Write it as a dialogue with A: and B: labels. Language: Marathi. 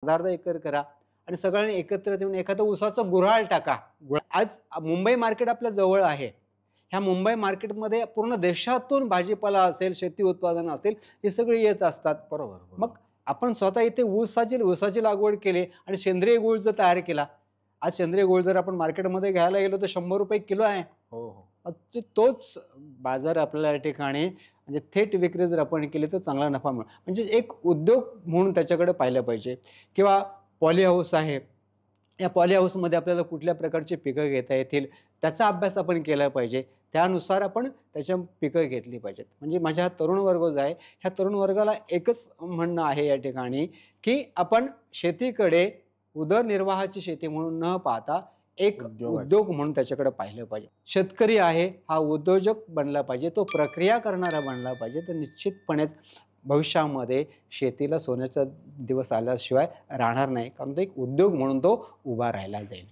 A: अर्धा एकर करा आणि सगळ्यांनी एकत्र येऊन एखादं ऊसाचं गुऱ्हाळ टाका. आज मुंबई मार्केट आपल्या जवळ आहे. ह्या मुंबई मार्केटमध्ये पूर्ण देशातून भाजीपाला असेल, शेती उत्पादनं असतील, हे सगळे येत असतात.
B: बरोबर,
A: मग
B: बरोबर.
A: आपण स्वतः इथे ऊसाची लागवड केली आणि सेंद्रिय गूळ जर तयार केला. आज सेंद्रिय गूळ जर आपण मार्केटमध्ये घ्यायला गेलो तर ₹100 किलो आहे.
B: हो, हो.
A: तोच बाजार आपल्याला या ठिकाणी म्हणजे थेट विक्री जर आपण केली तर चांगला नफा मिळेल. म्हणजे एक उद्योग म्हणून त्याच्याकडे पाहिलं पाहिजे किंवा पॉली हाऊस आहे. या पॉली हाऊसमध्ये आपल्याला कुठल्या प्रकारची पिकं घेता येतील त्याचा अभ्यास आपण केला पाहिजे. त्यानुसार आपण त्याच्या पिकं घेतली पाहिजेत. म्हणजे माझा हा तरुण वर्ग जो आहे, ह्या तरुण वर्गाला एकच म्हणणं आहे या ठिकाणी, की आपण शेतीकडे उदरनिर्वाहाची शेती म्हणून न पाहता एक
B: उद्योगाची.
A: उद्योग म्हणून त्याच्याकडे पाहिलं पाहिजे. शेतकरी आहे हा उद्योजक बनला पाहिजे, तो प्रक्रिया करणारा बनला पाहिजे. तर निश्चितपणेच भविष्यामध्ये शेतीला सोन्याचा दिवस आल्याशिवाय राहणार नाही. कारण तो एक उद्योग म्हणून तो उभा राहिला जाईल.